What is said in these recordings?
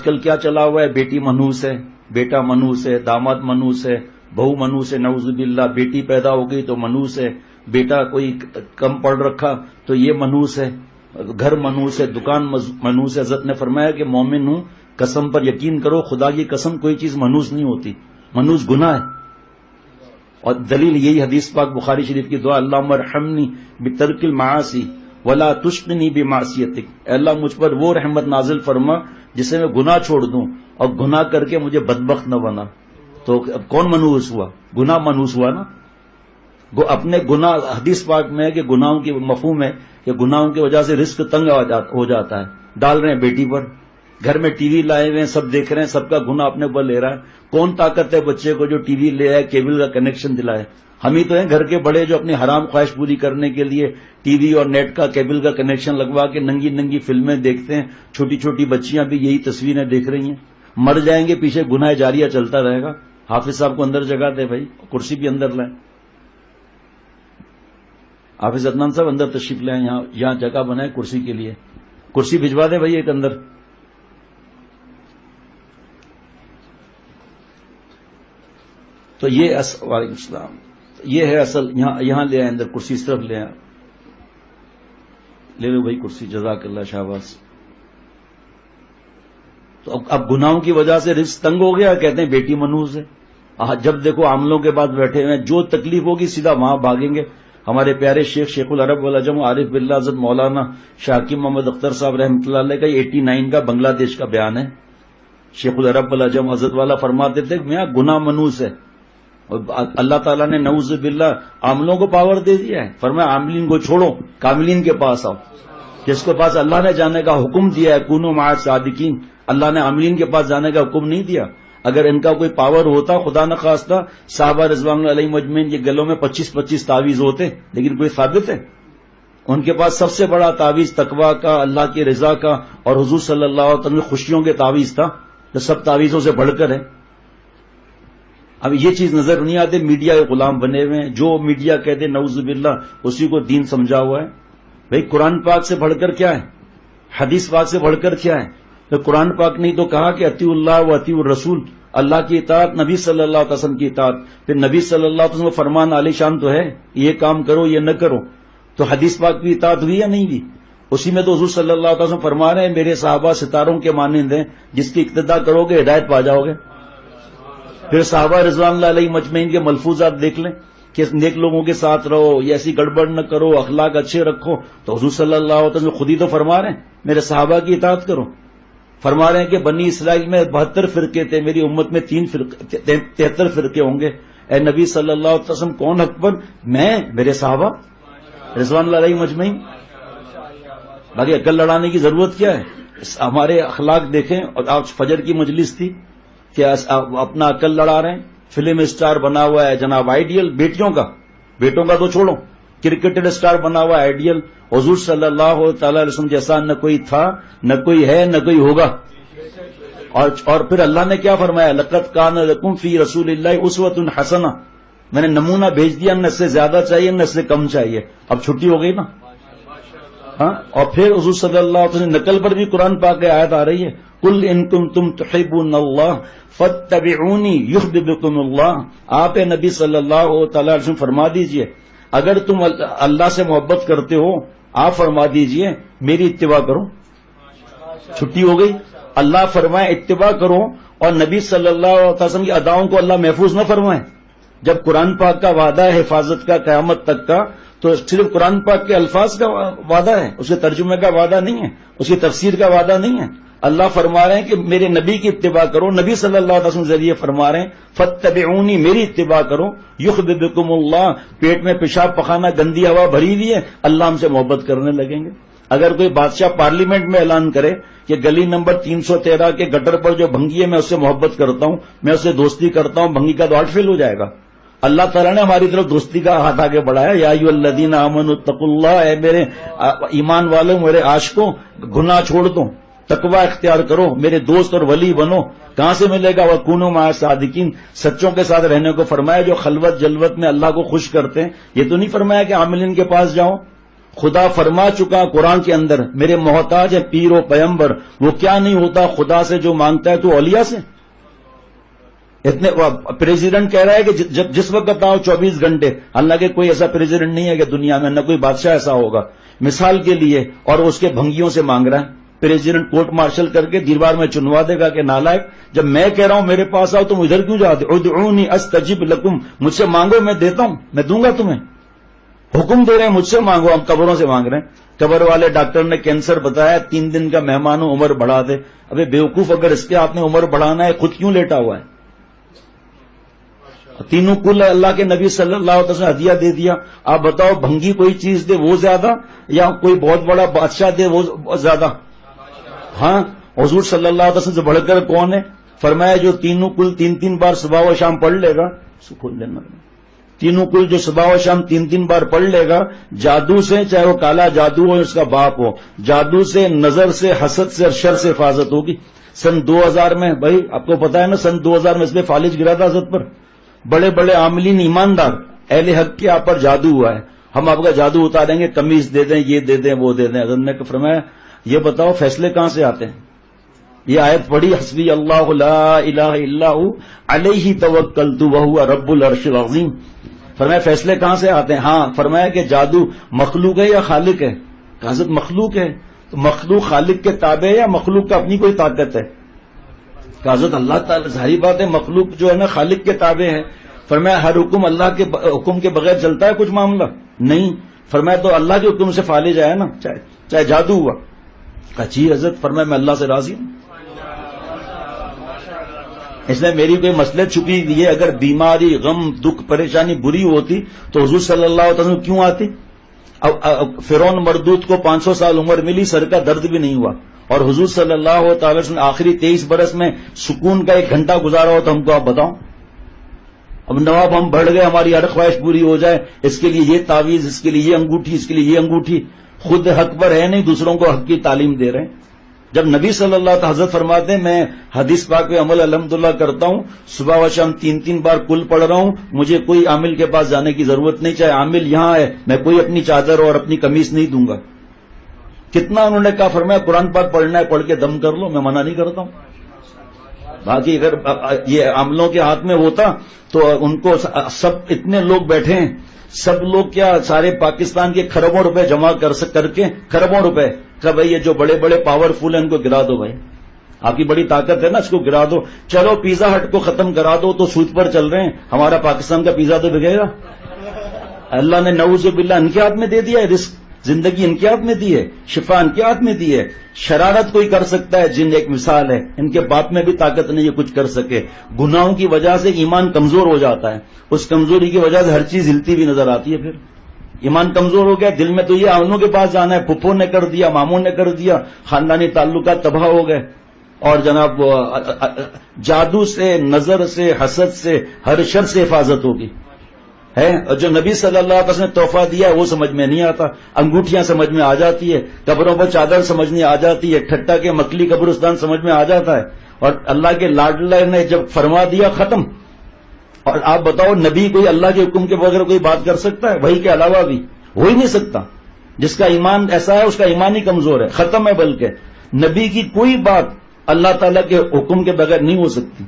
کل کیا چلا ہوا ہے، بیٹی منحوس ہے، بیٹا منحوس ہے، داماد منحوس ہے، بہو منحوس ہے، نعوذ باللہ، بیٹی پیدا ہو گئی تو منحوس ہے، بیٹا کوئی کم پڑھ رکھا تو یہ منحوس ہے، گھر منحوس ہے، دکان منحوس ہے۔ حضرت نے فرمایا کہ مومن ہوں، قسم پر یقین کرو، خدا کی قسم کوئی چیز منحوس نہیں ہوتی، منحوس گناہ ہے۔ اور دلیل یہی حدیث پاک بخاری شریف کی دعا، اللہم ارحمنی بترک المعاصی ولا تشقنی بمعصیتک، اے اللہ مجھ پر وہ رحمت نازل فرما جسے میں گناہ چھوڑ دوں اور گناہ کر کے مجھے بدبخت نہ بنا۔ تو کون منحوس ہوا؟ گناہ منحوس ہوا نا۔ اپنے گناہ، حدیث پاک میں ہے کہ گناہوں کی مفہوم ہے کہ گناہوں کی وجہ سے رزق تنگ ہو جاتا ہے، ڈال رہے ہیں بیٹی پر، گھر میں ٹی وی لائے ہوئے ہیں، سب دیکھ رہے ہیں، سب کا گناہ اپنے اوپر لے رہا ہے۔ کون طاقت ہے بچے کو جو ٹی وی لے آئے، کیبل کا کنیکشن دلائے؟ ہم ہی تو ہیں گھر کے بڑے جو اپنی حرام خواہش پوری کرنے کے لیے ٹی وی اور نیٹ کا کیبل کا کنیکشن لگوا کے ننگی ننگی فلمیں دیکھتے ہیں۔ چھوٹی چھوٹی بچیاں بھی یہی تصویریں دیکھ رہی ہیں، مر جائیں گے، پیچھے گناہ جاریہ چلتا رہے گا۔ حافظ صاحب کو اندر جگہ دے بھائی، کرسی بھی اندر لائیں۔ حافظ عدنان صاحب اندر تشریف لائیں، یہاں جگہ بنائے کرسی کے لیے، کرسی بھجوا دیں بھائی ایک اندر۔ تو یہ وعلیکم السلام، یہ ہے اصل، یہاں لے آئے اندر، کرسی اس طرف لے آئے، لے لو بھائی کرسی، جزاک اللہ، شاباش۔ تو اب گناہوں کی وجہ سے رزق تنگ ہو گیا، کہتے ہیں بیٹی منحوس ہے۔ جب دیکھو عاملوں کے بعد بیٹھے ہوئے ہیں، جو تکلیف ہوگی سیدھا وہاں بھاگیں گے۔ ہمارے پیارے شیخ العرب والعجم عارف باللہ حضرت مولانا شاکر محمد اختر صاحب رحمۃ اللہ علیہ کا 89 کا بنگلہ دیش کا بیان ہے۔ شیخ العرب والعجم حضرت والا فرماتے تھے میاں گناہ منحوس ہے، اور اللہ تعالیٰ نے نعوذ باللہ عاملوں کو پاور دے دیا ہے، فرمایا عاملین کو چھوڑو، کاملین کے پاس آؤ۔ جس کے پاس اللہ نے جانے کا حکم دیا ہے، کونوا مع الصادقین، اللہ نے عاملین کے پاس جانے کا حکم نہیں دیا۔ اگر ان کا کوئی پاور ہوتا، خدا نہ خواستہ صحابہ رضوان اللہ علیہم اجمعین کے گلوں میں 25 تعویذ ہوتے، لیکن کوئی ثابت ہے؟ ان کے پاس سب سے بڑا تعویذ تقویٰ کا، اللہ کی رضا کا اور حضور صلی اللہ علیہ وسلم خوشیوں کے تعویذ تھا، جو سب تعویذوں سے بڑھ کر ہے۔ اب یہ چیز نظر نہیں آتی، میڈیا کے غلام بنے ہوئے ہیں، جو میڈیا کہتے نعوذ باللہ اسی کو دین سمجھا ہوا ہے۔ بھئی قرآن پاک سے بڑھ کر کیا ہے؟ حدیث پاک سے بڑھ کر کیا ہے؟ تو قرآن پاک نے تو کہا کہ اطیعوا اللہ و اطیعوا الرسول، اللہ کی اطاعت، نبی صلی اللہ علیہ وسلم کی اطاعت۔ پھر نبی صلی اللہ علیہ وسلم کا فرمان عالی شان تو ہے، یہ کام کرو یہ نہ کرو، تو حدیث پاک کی اطاعت ہوئی یا نہیں ہوئی؟ اسی میں تو حضور صلی اللہ علیہ وسلم فرما رہے ہیں میرے صحابہ ستاروں کے مانند ہیں، جس کی اقتداء کرو گے ہدایت پا جاؤ گے۔ پھر صحابہ رضوان اللہ علیہ مجمعین کے ملفوظات دیکھ لیں کہ نیک لوگوں کے ساتھ رہو، یہ ایسی گڑبڑ نہ کرو، اخلاق اچھے رکھو، تو حضور صلی اللہ علیہ وسلم خود ہی تو فرما رہے ہیں میرے صحابہ کی اطاعت کرو۔ فرما رہے ہیں کہ بنی اسرائیل میں 72 فرقے تھے، میری امت میں 73 فرقے ہوں گے، اے نبی صلی اللہ علیہ وسلم کون حق پر؟ میں، میرے صحابہ رضوان اللہ علیہ مجمعین۔ باقی عقل لڑانے کی ضرورت کیا ہے؟ ہمارے اخلاق دیکھیں، اور آج فجر کی مجلس تھی کہ اپنا عقل لڑا رہے ہیں، فلم اسٹار بنا ہوا ہے جناب آئیڈیل بیٹیوں کا، بیٹوں کا تو چھوڑو، کرکٹر اسٹار بنا ہوا ہے آئیڈیل، حضور صلی اللہ تعالی علیہ وسلم جیسا نہ کوئی تھا، نہ کوئی ہے، نہ کوئی ہوگا۔ اور پھر اللہ نے کیا فرمایا؟ لقد کان لکم فی رسول اللہ اسوۃ حسنہ، میں نے نمونہ بھیج دیا، نہ اس سے زیادہ چاہیے نہ اس سے کم چاہیے۔ اب چھٹی ہو گئی نا۔ ہاں، اور پھر حضور صلی اللہ علیہ وسلم نقل پر بھی قرآن پاک کی آیت آ رہی ہے، قل ان کنتم تحبون اللہ فاتبعونی یحببکم اللہ۔ آپ نبی صلی اللہ تعالی علیہ وسلم فرما دیجئے اگر تم اللہ سے محبت کرتے ہو، آپ فرما دیجئے میری اتباع کرو۔ چھٹی ہو گئی۔ اللہ فرمائے اتباع کرو، اور نبی صلی اللہ علیہ وسلم کی اداؤں کو اللہ محفوظ نہ فرمائے۔ جب قرآن پاک کا وعدہ ہے حفاظت کا قیامت تک کا، تو صرف قرآن پاک کے الفاظ کا وعدہ ہے، اس کے ترجمے کا وعدہ نہیں ہے، اس کی تفسیر کا وعدہ نہیں ہے۔ اللہ فرما رہے ہیں کہ میرے نبی کی اتباع کرو، نبی صلی اللہ علیہ وسلم ذریعے فرما رہے ہیں فاتبعونی، میری اتباع کرو، یحببکم اللہ۔ پیٹ میں پیشاب پخانہ گندی ہوا بھری ہوئی ہے، اللہ ہم سے محبت کرنے لگیں گے۔ اگر کوئی بادشاہ پارلیمنٹ میں اعلان کرے کہ گلی نمبر 313 کے گٹر پر جو بھنگی ہے میں اس سے محبت کرتا ہوں، میں اس سے دوستی کرتا ہوں، بھنگی کا تو آرٹ فیل ہو جائے گا۔ اللہ تعالیٰ نے ہماری طرف دوستی کا ہاتھ آگے بڑھایا، یا ایھا الذین آمنوا اتقوا اللہ، اے میرے ایمان والوں، میرے عاشقوں، گناہ چھوڑ دو، تقوی اختیار کرو، میرے دوست اور ولی بنو۔ کہاں سے ملے گا؟ وَكُونُوا مَعَ الصَّادِقِينَ، سچوں کے ساتھ رہنے کو فرمایا، جو خلوت جلوت میں اللہ کو خوش کرتے ہیں۔ یہ تو نہیں فرمایا کہ عاملین کے پاس جاؤ، خدا فرما چکا قرآن کے اندر میرے محتاج ہے پیر و پیمبر، وہ کیا نہیں ہوتا خدا سے جو مانگتا ہے تو اولیاء سے. اتنے پریزیڈنٹ کہہ رہا ہے کہ جس وقت آؤ 24 گھنٹے. اللہ کے کوئی ایسا پریزیڈنٹ نہیں ہے کہ دنیا میں، نہ کوئی بادشاہ ایسا ہوگا مثال کے لیے، اور اس کے بھنگیوں سے مانگ رہا ہے. پریزیڈنٹ کورٹ مارشل کر کے دیوار میں چنوا دے گا کہ نالائق، جب میں کہہ رہا ہوں میرے پاس آؤ تم ادھر کیوں جاتے؟ ادعونی استجب لکم، مجھ سے مانگو میں دیتا ہوں، میں دوں گا تمہیں. حکم دے رہے ہیں مجھ سے مانگو، ہم قبروں سے مانگ رہے ہیں. قبر والے ڈاکٹر نے کینسر بتایا، 3 دن کا مہمان ہوں عمر بڑھا دے. ابے بیوقوف، اگر اس کے ہاتھ میں عمر بڑھانا ہے خود کیوں لیٹا ہوا ہے؟ تینوں کل اللہ کے نبی صلی اللہ علیہ وسلم نے ہدیہ دے دیا. آپ بتاؤ بھنگی کوئی چیز دے وہ زیادہ یا کوئی بہت بڑا بادشاہ دے وہ زیادہ؟ ہاں، حضور صلی اللہ علیہ وسلم سے بڑھ کر کون ہے؟ فرمایا جو تینوں کل 3 بار صبح و شام پڑھ لے گا، سکون لینا، تینوں کل جو صبح و شام 3 بار پڑھ لے گا، جادو سے، چاہے وہ کالا جادو ہو اس کا باپ ہو، جادو سے، نظر سے، حسد سے اور شر سے حفاظت ہوگی. سن 2000 میں، بھائی آپ کو پتا ہے نا، سن 2000 میں اس پہ فالج گرا تھا حضرت پر. بڑے بڑے عاملین ایماندار اہل حق کے آپ پر جادو ہوا ہے، ہم آپ کا جادو اتاریں گے، قمیض دے دیں، یہ دے دیں، وہ دے دیں. حضرت نے فرمایا یہ بتاؤ فیصلے کہاں سے آتے ہیں؟ یہ آیت پڑھی، حسبی اللہ لا الہ الا ہو علیہ توکلت وہو رب العرش العظیم. فرمایا فیصلے کہاں سے آتے ہیں؟ ہاں. فرمایا کہ جادو مخلوق ہے یا خالق ہے؟ حضرت مخلوق ہے. تو مخلوق خالق کے تابع ہے یا مخلوق کا اپنی کوئی طاقت ہے؟ حضرت اللہ تعالی، ظاہری بات ہے مخلوق جو ہے نا خالق کے تابع ہے. فرمایا ہر حکم اللہ کے حکم کے بغیر چلتا ہے کچھ معاملہ؟ نہیں. فرمایا تو اللہ کے حکم سے فالج آیا نا، چاہے جادو ہوا. کہا جی حضرت. فرمایا میں اللہ سے راضی ہوں، اس نے میری کوئی مصلحت چھپی ہوئی ہے. اگر بیماری، غم، دکھ، پریشانی بری ہوتی تو حضور صلی اللہ علیہ وسلم کیوں آتی؟ اب فرعون مردود کو 500 سال عمر ملی، سر کا درد بھی نہیں ہوا، اور حضور صلی اللہ تعالی وسلم آخری 23 برس میں سکون کا 1 گھنٹہ گزارا ہو تو ہم کو آپ بتاؤ. اب نواب ہم بڑھ گئے، ہماری ہر خواہش پوری ہو جائے، اس کے لیے یہ تعویذ، اس کے لیے یہ انگوٹھی، اس کے لیے یہ انگوٹھی. خود حق پر ہے نہیں، دوسروں کو حق کی تعلیم دے رہے ہیں. جب نبی صلی اللہ تعالی حضرت فرماتے ہیں میں حدیث پاک پہ عمل الحمدللہ کرتا ہوں، صبح و شام 3 بار کل پڑھ رہا ہوں، مجھے کوئی عامل کے پاس جانے کی ضرورت نہیں، چاہے عامل یہاں ہے، میں کوئی اپنی چادر اور اپنی قمیص نہیں دوں گا. کتنا انہوں نے کہا، فرمایا قرآن پاک پڑھنا ہے پڑھ کے دم کر لو، میں منع نہیں کرتا ہوں. باقی اگر یہ عاملوں کے ہاتھ میں ہوتا تو ان کو سب اتنے لوگ بیٹھے ہیں، سب لوگ کیا سارے پاکستان کے کھربوں روپے جمع کر کے کھربوں روپے کہ بھائی یہ جو بڑے بڑے پاورفل ہیں ان کو گرا دو، بھائی آپ کی بڑی طاقت ہے نا، اس کو گرا دو. چلو پیزا ہٹ کو ختم کرا دو، تو سود پر چل رہے ہیں، ہمارا پاکستان کا پیزا تو بگے گا. اللہ نے نعوذ باللہ ان کے ہاتھ میں دے دیا ہے رزق، زندگی ان کے ہاتھ میں دی ہے، شفا ان کے ہاتھ میں دی ہے. شرارت کوئی کر سکتا ہے، جن ایک مثال ہے، ان کے باپ میں بھی طاقت نہیں ہے کچھ کر سکے. گناہوں کی وجہ سے ایمان کمزور ہو جاتا ہے، اس کمزوری کی وجہ سے ہر چیز ہلتی بھی نظر آتی ہے. پھر ایمان کمزور ہو گیا، دل میں تو یہ عاملوں کے پاس جانا ہے، پھپھو نے کر دیا، ماموں نے کر دیا، خاندانی تعلقات تباہ ہو گئے. اور جناب جادو سے، نظر سے، حسد سے، ہر شر سے حفاظت ہوگی ہے. اور جو نبی صلی اللہ علیہ وسلم نے تحفہ دیا ہے وہ سمجھ میں نہیں آتا. انگوٹھیاں سمجھ میں آ جاتی ہے، قبروں پر چادر سمجھ میں آ جاتی ہے، ٹھٹا کے مکلی قبرستان سمجھ میں آ جاتا ہے. اور اللہ کے لاڈلہ نے جب فرما دیا ختم. اور آپ بتاؤ نبی کوئی اللہ کے حکم کے بغیر کوئی بات کر سکتا ہے؟ وہی کے علاوہ بھی ہو ہی نہیں سکتا. جس کا ایمان ایسا ہے اس کا ایمان ہی کمزور ہے، ختم ہے. بلکہ نبی کی کوئی بات اللہ تعالیٰ کے حکم کے بغیر نہیں ہو سکتی.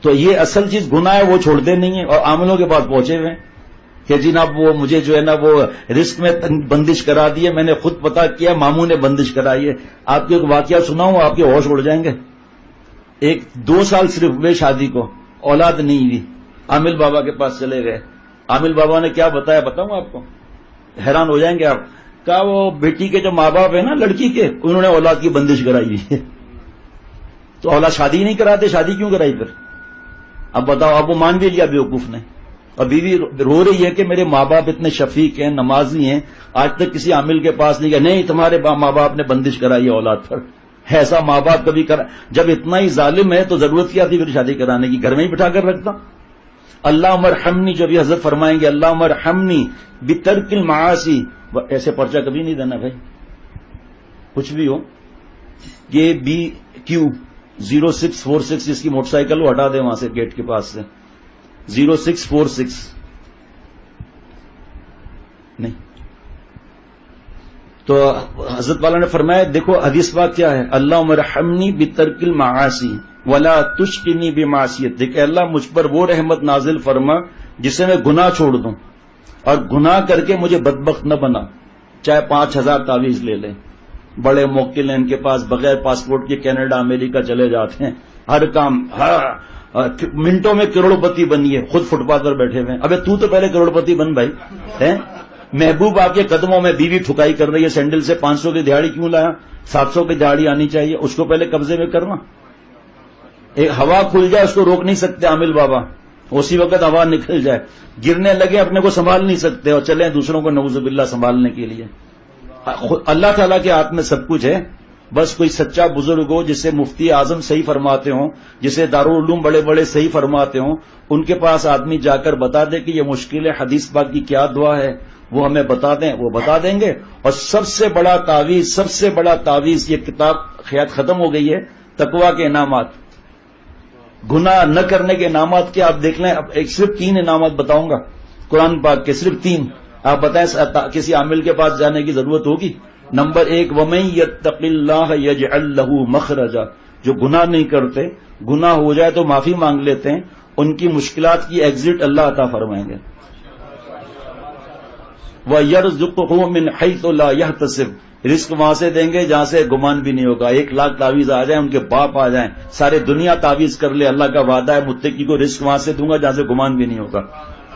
تو یہ اصل چیز گناہ ہے، وہ چھوڑتے نہیں ہیں. اور عاملوں کے پاس پہنچے ہوئے ہیں کہ جناب وہ مجھے جو ہے نا وہ رزق میں بندش کرا دی ہے، میں نے خود پتا کیا، ماموں نے بندش کرائی ہے. آپ کو ایک واقعہ سناؤں، آپ کے ہوش اڑ جائیں گے. 2 سال صرف ہوئے شادی کو، اولاد نہیں ہوئی. عامل بابا کے پاس چلے گئے. عامل بابا نے کیا بتایا بتاؤں آپ کو، حیران ہو جائیں گے آپ. کہا وہ بیٹی کے جو ماں باپ ہیں نا لڑکی کے، انہوں نے اولاد کی بندش کرائی ہوئی ہے. تو اولاد شادی نہیں کراتے، شادی کیوں کرائی پھر؟ اب بتاؤ. اب وہ مان بھی لیا بیوقوف نے. اور بیوی رو رہی ہے کہ میرے ماں باپ اتنے شفیق ہیں، نمازی ہیں، آج تک کسی عامل کے پاس نہیں گئے. نہیں، تمہارے ماں باپ نے بندش کرائی ہے اولاد پر. ایسا ماں باپ کبھی کرا؟ جب اتنا ہی ظالم ہے تو ضرورت کیا تھی پھر شادی کرانے کی؟ گھر میں ہی بٹھا کر رکھتا. اللہ مرحمنی جب یہ حضرت فرمائیں گے، اللہ مرحمنی بترک المعاصی، ایسے پرچہ کبھی نہیں دینا بھائی، کچھ بھی ہو. یہ BQ 0646 جس کی موٹر سائیکل وہ ہٹا دیں وہاں سے، گیٹ کے پاس سے. 0646 نہیں تو حضرت والا نے فرمایا دیکھو حدیث بات کیا ہے، اللہم ارحمنی بترک المعاصی ولا تشقنی بمعصیت، دیکھ اللہ مجھ پر وہ رحمت نازل فرما جسے میں گناہ چھوڑ دوں، اور گناہ کر کے مجھے بدبخت نہ بنا، چاہے 5000 تعویذ لے لیں، بڑے موکل ہیں ان کے پاس، بغیر پاسپورٹ کے کینیڈا امریکہ چلے جاتے ہیں، ہر کام منٹوں میں کروڑپتی بنیے، خود فٹ پاتھ پر بیٹھے ہوئے ہیں۔ ابے تو پہلے کروڑپتی بن بھائی، محبوب آپ کے قدموں میں، بیوی ٹھکائی کر رہی ہے سینڈل سے، 500 کی دہاڑی کیوں لایا، 700 کی دہاڑی آنی چاہیے، اس کو پہلے قبضے میں کرنا۔ ایک ہوا کھل جائے اس کو روک نہیں سکتے عامل بابا، اسی وقت ہوا نکل جائے، گرنے لگے اپنے کو سنبھال نہیں سکتے اور چلیں دوسروں کو نعوذ باللہ سنبھالنے کے لیے۔ اللہ تعالیٰ کے ہاتھ میں سب کچھ ہے، بس کوئی سچا بزرگ ہو جسے مفتی اعظم صحیح فرماتے ہوں، جسے دارالعلوم بڑے بڑے صحیح فرماتے ہوں، ان کے پاس آدمی جا کر بتا دے کہ یہ مشکل ہے، حدیث پاک کی کیا دعا ہے، وہ ہمیں بتا دیں، وہ بتا دیں گے۔ اور سب سے بڑا تعویذ یہ کتاب خیال ختم ہو گئی ہے، تقویٰ کے انعامات، گناہ نہ کرنے کے انعامات کے آپ دیکھ لیں۔ اب صرف 3 انعامات بتاؤں گا قرآن پاک کے، صرف 3 آپ بتائیں، کسی عامل کے پاس جانے کی ضرورت ہوگی؟ نمبر 1 وَمَن يَتَّقِ اللَّهَ يَجْعَل لَّهُ مَخْرَجًا، جو گناہ نہیں کرتے، گناہ ہو جائے تو معافی مانگ لیتے ہیں، ان کی مشکلات کی ایگزٹ اللہ عطا فرمائیں گے۔ وَيَرْزُقْهُ مِنْ حَيْثُ لَا يَحْتَسِبُ، رزق وہاں سے دیں گے جہاں سے گمان بھی نہیں ہوگا۔ 1 لاکھ تعویذ آ جائیں، ان کے باپ آ جائیں، سارے دنیا تعویذ کر لے، اللہ کا وعدہ ہے متقی کو رزق وہاں سے دوں گا جہاں سے گمان بھی نہیں ہوگا۔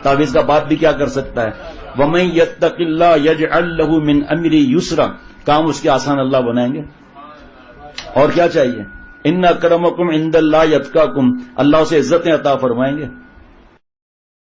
تعویذ کا باپ بھی کیا کر سکتا ہے؟ وَمَن يَتَّقِ اللَّهَ يَجْعَل لَّهُ مِنْ أَمْرِهِ يُسْرًا، کام اس کے آسان اللہ بنائیں گے۔ اور کیا چاہیے؟ إِنَّ أَكْرَمَكُمْ عِندَ اللَّهِ أَتْقَاكُمْ، اللہ اسے عزتیں عطا فرمائیں گے۔